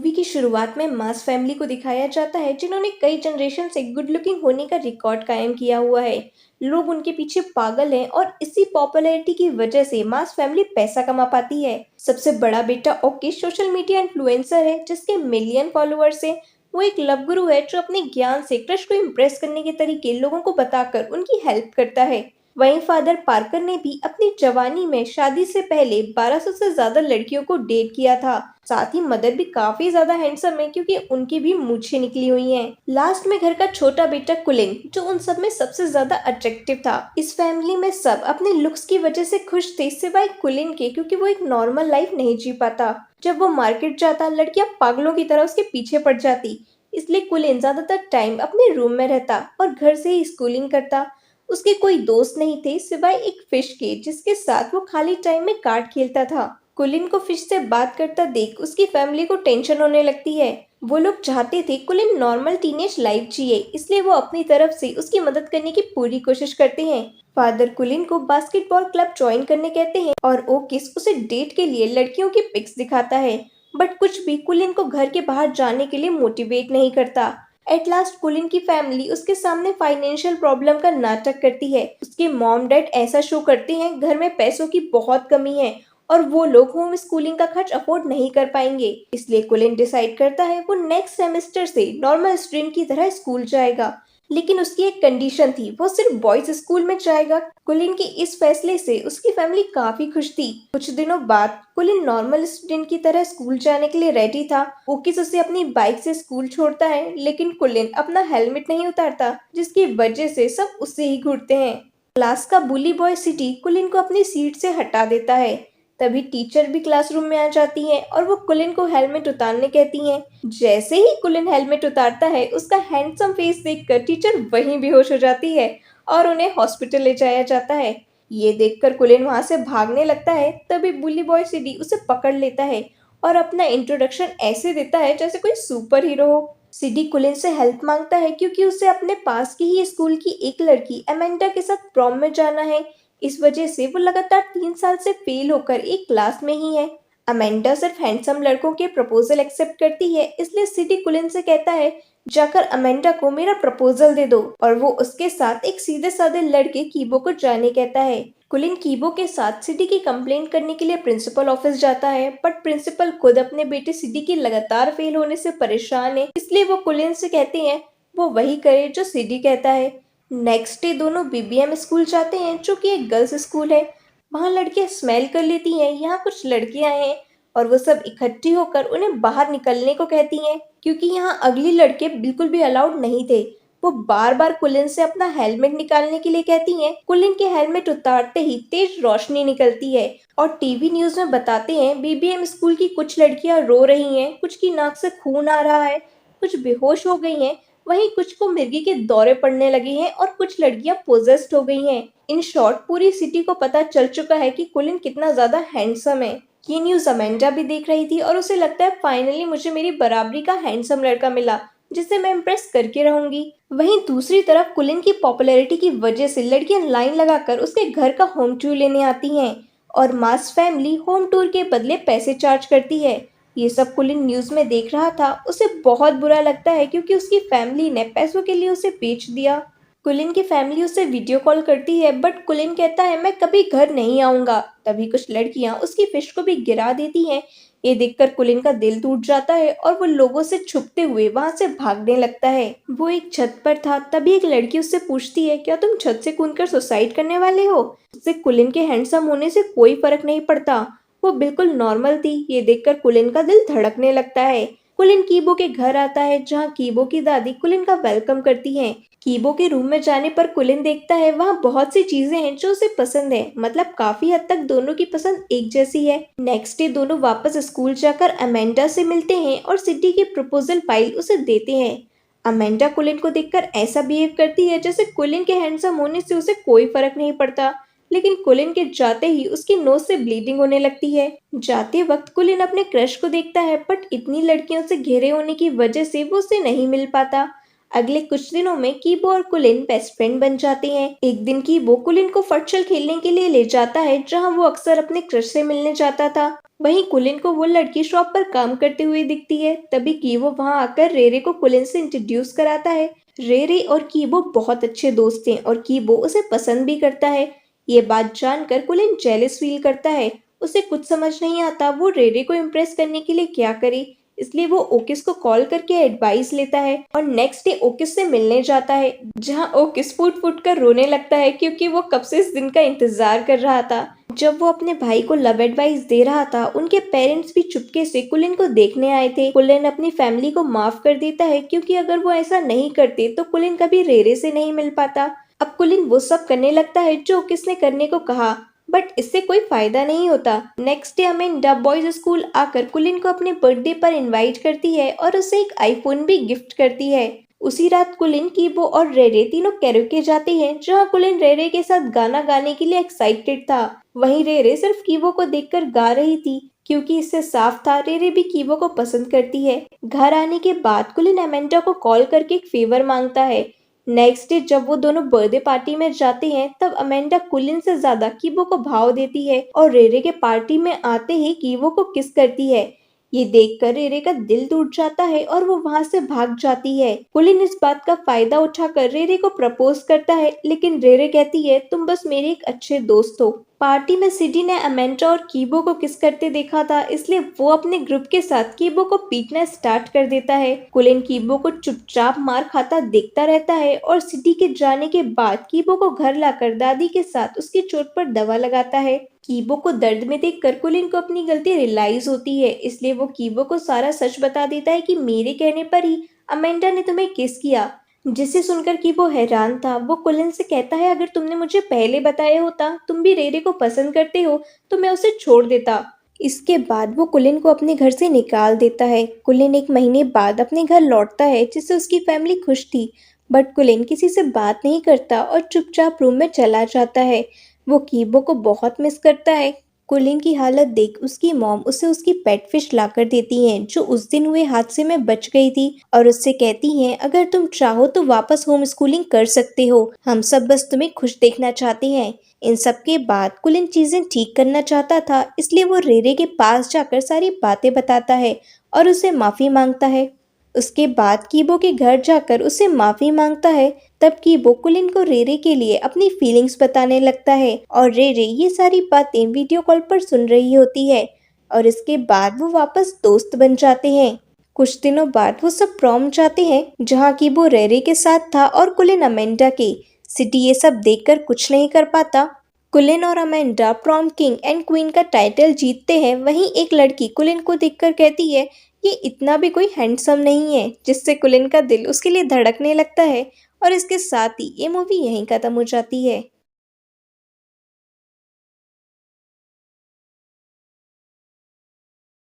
Movie की शुरुआत में मास फैमिली को दिखाया जाता है जिन्होंने कई जनरेशन से गुड लुकिंग होने का रिकॉर्ड कायम किया हुआ है। लोग उनके पीछे पागल हैं और इसी पॉपुलैरिटी की वजह से मास फैमिली पैसा कमा पाती है। सबसे बड़ा बेटा ओके सोशल मीडिया इन्फ्लुएंसर है जिसके मिलियन फॉलोअर्स हैं। वो एक लव गुरु है जो अपने ज्ञान से क्रश को इम्प्रेस करने के तरीके लोगों को बताकर उनकी हेल्प करता है। वहीं फादर पार्कर ने भी अपनी जवानी में शादी से पहले 1200 से ज्यादा लड़कियों को डेट किया था। साथ ही मदर भी काफी ज्यादा हैंडसम है क्योंकि उनकी भी मूछें निकली हुई हैं। लास्ट में घर का छोटा बेटा कुलिन जो उन सब में सबसे ज्यादा अट्रैक्टिव था। इस फैमिली में सब अपने लुक्स की वजह से खुश थे सिवाय कुलिन के क्योंकि वो एक नॉर्मल लाइफ नहीं जी पाता। जब वो मार्केट जाता लड़कियां पागलों की तरह उसके पीछे पड़ जाती, इसलिए कुलिन ज्यादातर टाइम अपने रूम में रहता और घर से ही स्कूलिंग करता। उसके कोई दोस्त नहीं थे सिवाय एक फिश के जिसके साथ वो खाली टाइम में कार्ड खेलता था। कुलिन को फिश से बात करता देख उसकी फैमिली को टेंशन होने लगती है। वो लोग चाहते थे कुलिन नॉर्मल टीनेज लाइफ जिए, इसलिए वो अपनी तरफ से उसकी मदद करने की पूरी कोशिश करते हैं। फादर कुलिन को बास्केटबॉल क्लब ज्वाइन करने कहते हैं और ओकिस उसे डेट के लिए लड़कियों की पिक्स दिखाता है। बट कुछ भी कुलिन को घर के बाहर जाने के लिए मोटिवेट नहीं करता। एट लास्ट कुलिन की फैमिली उसके सामने फाइनेंशियल प्रॉब्लम का नाटक करती है। उसके मॉम डैड ऐसा शो करते हैं घर में पैसों की बहुत कमी है और वो लोग होम स्कूलिंग का खर्च अफोर्ड नहीं कर पाएंगे। इसलिए कुलिन डिसाइड करता है वो नेक्स्ट सेमेस्टर से नॉर्मल स्टूडेंट की तरह स्कूल जाएगा। लेकिन उसकी एक कंडीशन थी, वो सिर्फ बॉयज स्कूल में जाएगा। कुलिन के इस फैसले से उसकी फैमिली काफी खुश थी। कुछ दिनों बाद कुलिन नॉर्मल स्टूडेंट की तरह स्कूल जाने के लिए रेडी था। ओकिस उसे अपनी बाइक से स्कूल छोड़ता है लेकिन कुलिन अपना हेलमेट नहीं उतारता जिसकी वजह से सब उससे ही घूरते हैं। क्लास का बुली बॉय सिटी कुलिन को अपनी सीट से हटा देता है। तभी टीचर भी क्लासरूम में आ जाती हैं और वो कुलिन को हेलमेट उतारने कहती हैं। जैसे ही कुलिन हेलमेट उतारता है उसका हैंडसम फेस देखकर टीचर वहीं बेहोश हो जाती है और उन्हें हॉस्पिटल ले जाया जाता है। ये देखकर कुलिन वहां से भागने लगता है। तभी बुली बॉय सिटी उसे पकड़ लेता है और अपना इंट्रोडक्शन ऐसे देता है जैसे कोई सुपर हीरो हो। सिडी कुलिन से हेल्प मांगता है क्योंकि उसे अपने पास की ही स्कूल की एक लड़की अमेंडा के साथ प्रॉम में जाना है। इस वजह से वो लगातार 3 साल से फेल होकर एक क्लास में ही है। अमेंडा सिर्फ हैंडसम लड़कों के प्रपोजल एक्सेप्ट करती है, इसलिए सिडी कुलिन से कहता है जाकर अमेंडा को मेरा प्रपोजल दे दो और वो उसके साथ एक सीधे साधे लड़के कीबो को जाने कहता है। कुलिन कीबो के साथ सिडी की कंप्लेंट करने के लिए प्रिंसिपल ऑफिस जाता है बट प्रिंसिपल खुद अपने बेटे सिडी के लगातार फेल होने से परेशान है, इसलिए वो कुलिन से कहते हैं वो वही करे जो सिडी कहता है। नेक्स्ट डे दोनों बीबीएम स्कूल जाते हैं जो कि एक गर्ल्स स्कूल है। वहाँ लड़कियां स्मेल कर लेती हैं यहाँ कुछ लड़कियां हैं और वो सब इकट्ठी होकर उन्हें बाहर निकलने को कहती हैं क्योंकि यहाँ अगली लड़के बिल्कुल भी अलाउड नहीं थे। वो बार बार कुलिन से अपना हेलमेट निकालने के लिए कहती हैं। कुलिन के हेलमेट उतारते ही तेज रोशनी निकलती है और टीवी न्यूज में बताते हैं बीबीएम स्कूल की कुछ लड़कियां रो रही हैं, कुछ की नाक से खून आ रहा है, कुछ बेहोश हो गई हैं, वहीं कुछ को मिर्गी के दौरे पड़ने लगे हैं और कुछ लड़कियां पोजेस्ड हो गई हैं। इन शॉर्ट पूरी सिटी को पता चल चुका है कि कुलिन कितना ज्यादा हैंडसम है। ये न्यूज अमेंडा भी देख रही थी और उसे लगता है फाइनली मुझे मेरी बराबरी का हैंडसम लड़का मिला जिससे मैं इम्प्रेस करके रहूंगी। वहीं दूसरी तरफ कुलिन की पॉपुलैरिटी की वजह से लड़कियां लाइन लगाकर उसके घर का होम टूर लेने आती हैं और मास फैमिली होम टूर के बदले पैसे चार्ज करती है। ये सब कुलिन न्यूज में देख रहा था। उसे बहुत बुरा लगता है क्योंकि उसकी फैमिली ने पैसों के लिए उसे बेच दिया। कुलिन की फैमिली उसे वीडियो कॉल करती है बट कुलिन कहता है मैं कभी घर नहीं आऊंगा। तभी कुछ लड़कियां उसकी फिश को भी गिरा देती हैं। ये देखकर कुलिन का दिल टूट जाता है और वो लोगों से छुपते हुए वहां से भागने लगता है। वो एक छत पर था तभी एक लड़की उससे पूछती है क्या तुम छत से कूदकर सुसाइड करने वाले हो। उससे कुलिन के हैंडसम होने से कोई फर्क नहीं पड़ता, वो बिल्कुल नॉर्मल थी। ये देखकर कुलिन का दिल धड़कने लगता है। कुलिन कीबो के घर आता है जहाँ कीबो की दादी कुलिन का वेलकम करती हैं। कीबो के रूम में जाने पर कुलिन देखता है वहाँ बहुत सी चीजें हैं जो उसे पसंद है, मतलब काफी हद तक दोनों की पसंद एक जैसी है। नेक्स्ट डे दोनों वापस स्कूल जाकर अमेंडा से मिलते हैं और सिटी की प्रपोजल फाइल उसे देते हैं। अमेंडा कुलिन को देखकर ऐसा बिहेव करती है जैसे कुलिन के हैंडसम होने से उसे कोई फर्क नहीं पड़ता, लेकिन कुलिन के जाते ही उसकी नोज से ब्लीडिंग होने लगती है। जाते वक्त कुलिन अपने क्रश को देखता है बट इतनी लड़कियों से घेरे होने की वजह से वो उसे नहीं मिल पाता। अगले कुछ दिनों में कीबो और कुलिन बेस्ट फ्रेंड बन जाते हैं। एक दिन कीबो कुलिन को फटशल खेलने के लिए ले जाता है जहां वो अक्सर अपने क्रश से मिलने जाता था। वहीं कुलिन को वो लड़की शॉप पर काम करते हुए दिखती है। तभी कीवो वहां आकर रेरे को कुलिन से इंट्रोड्यूस कराता है। रेरे और कीबो बहुत अच्छे दोस्त हैं और कीबो उसे पसंद भी करता है। ये बात जानकर कुलिन जेलस फील करता है। उसे कुछ समझ नहीं आता वो रेरे को इम्प्रेस करने के लिए क्या करे। इसलिए वो ओकिस को कॉल करके एडवाइस लेता है और नेक्स्ट डे ओकिस से मिलने जाता है, जहां ओकिस फूट फूट कर रोने लगता है क्योंकि वो कब से इस दिन का इंतजार कर रहा था। जब वो अपने भाई को लव एडवाइस दे रहा था, उनके पेरेंट्स भी चुपके से कुलिन को देखने आए थे। कुलिन अपनी फैमिली को माफ कर देता है क्योंकि अगर वो ऐसा नहीं करते तो कुलिन कभी रेरे से नहीं मिल पाता। अब कुलिन वो सब करने लगता है जो किसने करने को कहा, बट इससे कोई फायदा नहीं होता। Next day Amanda boys school आकर कुलिन को अपने बर्थडे पर इनवाइट करती है और उसे एक आईफोन भी गिफ्ट करती है। उसी रात कुलिन, कीबो और रेरे तीनों कैरोके जाते हैं, जहां कुलिन रेरे के साथ गाना गाने के लिए एक्साइटेड था। वहीं रेरे सिर्फ कीबो को देखकर गा रही थी क्योंकि इससे साफ था रेरे भी कीबो को पसंद करती है। घर आने के बाद कुलिन अमेंडा को कॉल करके एक फेवर मांगता है। नेक्स्ट डे जब वो दोनों बर्थडे पार्टी में जाते हैं, तब अमेंडा कुलिन से ज्यादा कीबो को भाव देती है और रेरे के पार्टी में आते ही कीबो को किस करती है। ये देखकर रेरे का दिल टूट जाता है और वो वहां से भाग जाती है। कुलिन इस बात का फायदा उठाकर रेरे को प्रपोज करता है, लेकिन रेरे कहती है तुम बस मेरे एक अच्छे दोस्त हो। पार्टी में सिडी ने अमेंडा और कीबो को किस करते देखा था, इसलिए वो अपने ग्रुप के साथ कीबो को पीटना स्टार्ट कर देता है। कुलिन कीबो को चुपचाप मार खाता देखता रहता है और सिडी के जाने के बाद कीबो को घर लाकर दादी के साथ उसकी चोट पर दवा लगाता है। कीबो को दर्द में देखकर कुलिन को अपनी गलती रियलाइज होती है, इसलिए वो कीबो को सारा सच बता देता है कि मेरे कहने पर ही अमेंडा ने तुम्हें किस किया। जिसे सुनकर कीबो हैरान था। वो कुलिन से कहता है अगर तुमने मुझे पहले बताया होता तुम भी रेरे को पसंद करते हो तो मैं उसे छोड़ देता। इसके बाद वो कुलिन को अपने घर से निकाल देता है। कुलिन एक महीने बाद अपने घर लौटता है जिससे उसकी फैमिली खुश थी, बट कुलिन किसी से बात नहीं करता और चुपचाप रूम में चला जाता है। वो कीबो को बहुत मिस करता है। कुलिन की हालत देख उसकी मॉम उसे उसकी पेट फिश लाकर देती हैं जो उस दिन हुए हादसे में बच गई थी और उससे कहती हैं अगर तुम चाहो तो वापस होम स्कूलिंग कर सकते हो, हम सब बस तुम्हें खुश देखना चाहते हैं। इन सब के बाद कुलिन चीजें ठीक करना चाहता था, इसलिए वो रेरे के पास जाकर सारी बातें बताता है और उसे माफी मांगता है। उसके बाद कीबो के घर जाकर उसे माफी मांगता है। तब कीबो कुलिन को रेरे के लिए अपनी फीलिंग्स बताने लगता है और रेरे ये सारी बातें वीडियो कॉल पर सुन रही होती है और इसके बाद वो वापस दोस्त बन जाते हैं। कुछ दिनों बाद वो सब प्रॉम जाते हैं जहाँ कीबो रेरे के साथ था और कुलिन अमेंडा के। सिटी ये सब देखकर कुछ नहीं कर पाता। कुलिन और Amanda prom king and queen का टाइटल जीतते हैं। वहीं एक लड़की कुलिन को देखकर कहती है ये इतना भी कोई हैंडसम नहीं है, जिससे कुलिन का दिल उसके लिए धड़कने लगता है और इसके साथ ही ये मूवी यहीं खत्म हो जाती है।